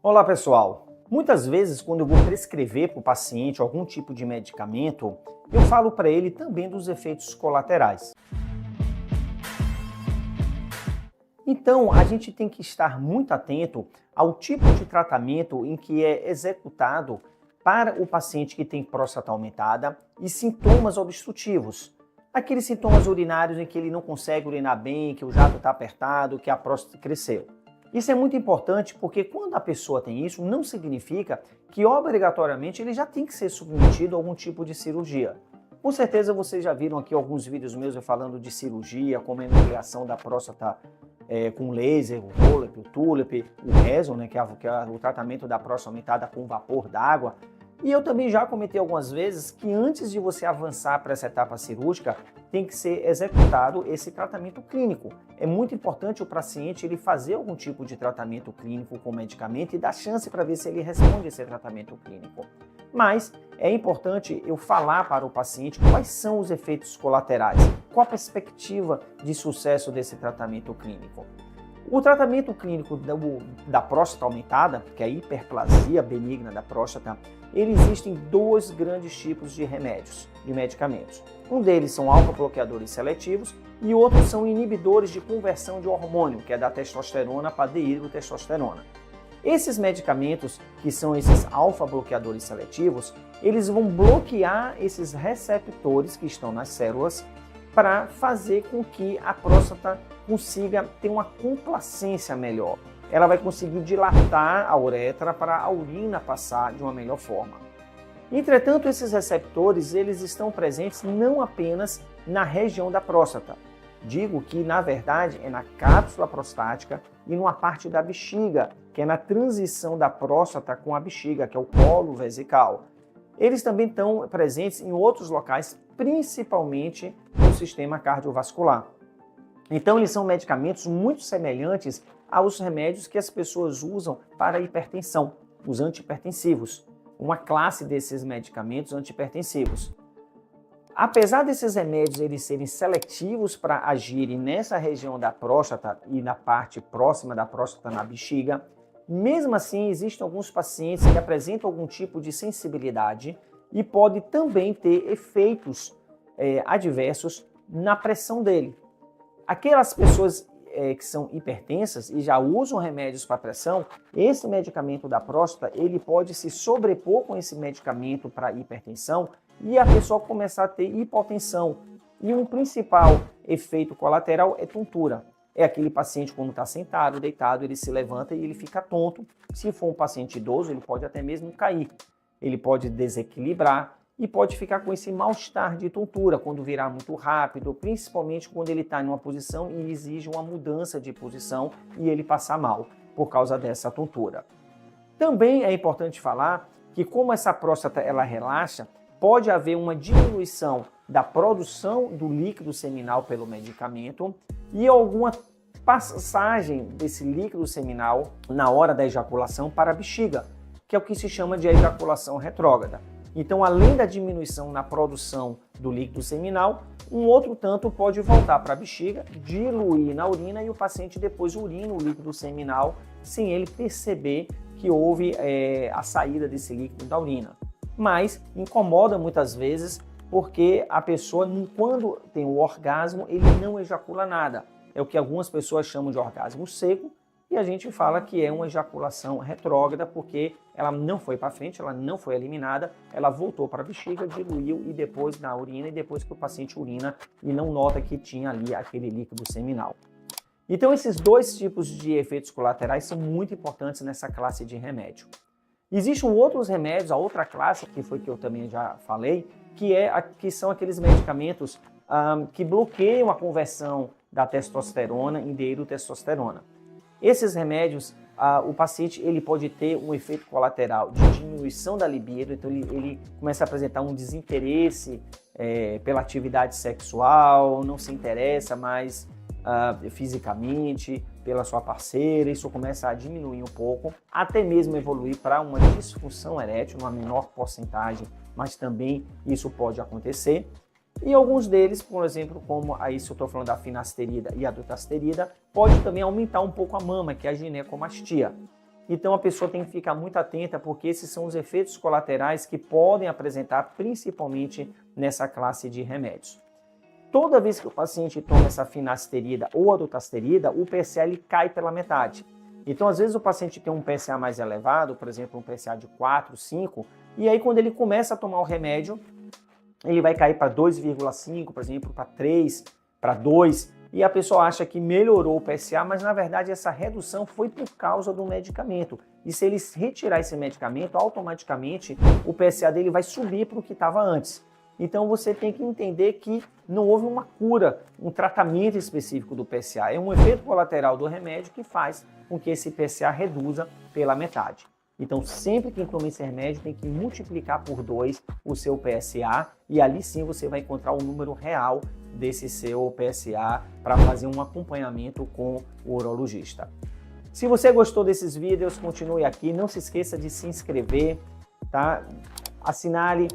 Olá pessoal, muitas vezes quando eu vou prescrever para o paciente algum tipo de medicamento, eu falo para ele também dos efeitos colaterais. Então a gente tem que estar muito atento ao tipo de tratamento em que é executado para o paciente que tem próstata aumentada e sintomas obstrutivos. Aqueles sintomas urinários em que ele não consegue urinar bem, que o jato está apertado, que a próstata cresceu. Isso é muito importante porque quando a pessoa tem isso, não significa que obrigatoriamente ele já tem que ser submetido a algum tipo de cirurgia. Com certeza vocês já viram aqui alguns vídeos meus eu falando de cirurgia, como a enucleação da próstata com laser, o Rolep, o Tulip, o Reson, que é o tratamento da próstata aumentada com vapor d'água. E eu também já comentei algumas vezes que antes de você avançar para essa etapa cirúrgica, tem que ser executado esse tratamento clínico. É muito importante o paciente ele fazer algum tipo de tratamento clínico com medicamento e dar chance para ver se ele responde a esse tratamento clínico. Mas é importante eu falar para o paciente quais são os efeitos colaterais, qual a perspectiva de sucesso desse tratamento clínico. O tratamento clínico da próstata aumentada, que é a hiperplasia benigna da próstata, existem dois grandes tipos de remédios, de medicamentos. Um deles são alfa-bloqueadores seletivos e outros são inibidores de conversão de hormônio, que é da testosterona para dihidrotestosterona. Esses medicamentos, que são esses alfa-bloqueadores seletivos, eles vão bloquear esses receptores que estão nas células para fazer com que a próstata consiga ter uma complacência melhor. Ela vai conseguir dilatar a uretra para a urina passar de uma melhor forma. Entretanto, esses receptores eles estão presentes não apenas na região da próstata. Digo que, na verdade, é na cápsula prostática e numa parte da bexiga, que é na transição da próstata com a bexiga, que é o colo vesical. Eles também estão presentes em outros locais, principalmente no sistema cardiovascular. Então, eles são medicamentos muito semelhantes aos remédios que as pessoas usam para a hipertensão, os antihipertensivos, uma classe desses medicamentos antihipertensivos. Apesar desses remédios eles serem seletivos para agirem nessa região da próstata e na parte próxima da próstata, na bexiga, mesmo assim existem alguns pacientes que apresentam algum tipo de sensibilidade e pode também ter efeitos adversos na pressão dele. Aquelas pessoas que são hipertensas e já usam remédios para pressão, esse medicamento da próstata ele pode se sobrepor com esse medicamento para hipertensão e a pessoa começar a ter hipotensão. E um principal efeito colateral é tontura. É aquele paciente quando está sentado, deitado, ele se levanta e ele fica tonto. Se for um paciente idoso, ele pode até mesmo cair. Ele pode desequilibrar e pode ficar com esse mal-estar de tontura quando virar muito rápido, principalmente quando ele está em uma posição e exige uma mudança de posição e ele passar mal por causa dessa tontura. Também é importante falar que como essa próstata ela relaxa, pode haver uma diminuição da produção do líquido seminal pelo medicamento e alguma passagem desse líquido seminal na hora da ejaculação para a bexiga, que é o que se chama de ejaculação retrógrada. Então, além da diminuição na produção do líquido seminal, um outro tanto pode voltar para a bexiga, diluir na urina e o paciente depois urina o líquido seminal sem ele perceber que houve a saída desse líquido da urina. Mas incomoda muitas vezes porque a pessoa, quando tem o orgasmo, ele não ejacula nada. É o que algumas pessoas chamam de orgasmo seco e a gente fala que é uma ejaculação retrógrada porque ela não foi para frente, ela não foi eliminada, ela voltou para a bexiga, diluiu e depois na urina e depois que o paciente urina e não nota que tinha ali aquele líquido seminal. Então esses dois tipos de efeitos colaterais são muito importantes nessa classe de remédio. Existem outros remédios, a outra classe, que foi que eu também já falei, que são aqueles medicamentos que bloqueiam a conversão da testosterona em dihidrotestosterona. Esses remédios, o paciente ele pode ter um efeito colateral de diminuição da libido, então ele começa a apresentar um desinteresse pela atividade sexual, não se interessa mais fisicamente pela sua parceira, isso começa a diminuir um pouco, até mesmo evoluir para uma disfunção erétil, uma menor porcentagem, mas também isso pode acontecer. E alguns deles, por exemplo, como aí se eu estou falando da finasterida e a dutasterida, pode também aumentar um pouco a mama, que é a ginecomastia. Então a pessoa tem que ficar muito atenta, porque esses são os efeitos colaterais que podem apresentar principalmente nessa classe de remédios. Toda vez que o paciente toma essa finasterida ou a dutasterida, o PSA ele cai pela metade. Então, às vezes, o paciente tem um PSA mais elevado, por exemplo, um PSA de 4, 5, e aí quando ele começa a tomar o remédio, ele vai cair para 2,5, por exemplo, para 3, para 2, e a pessoa acha que melhorou o PSA, mas na verdade essa redução foi por causa do medicamento. E se ele retirar esse medicamento, automaticamente o PSA dele vai subir para o que estava antes. Então você tem que entender que não houve uma cura, um tratamento específico do PSA. É um efeito colateral do remédio que faz com que esse PSA reduza pela metade. Então sempre que toma esse remédio tem que multiplicar por 2 o seu PSA e ali sim você vai encontrar o número real desse seu PSA para fazer um acompanhamento com o urologista. Se você gostou desses vídeos, continue aqui. Não se esqueça de se inscrever, tá? Assinale,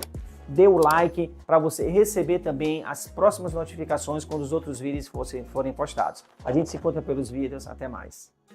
dê o like para você receber também as próximas notificações quando os outros vídeos forem postados. A gente se encontra pelos vídeos. Até mais.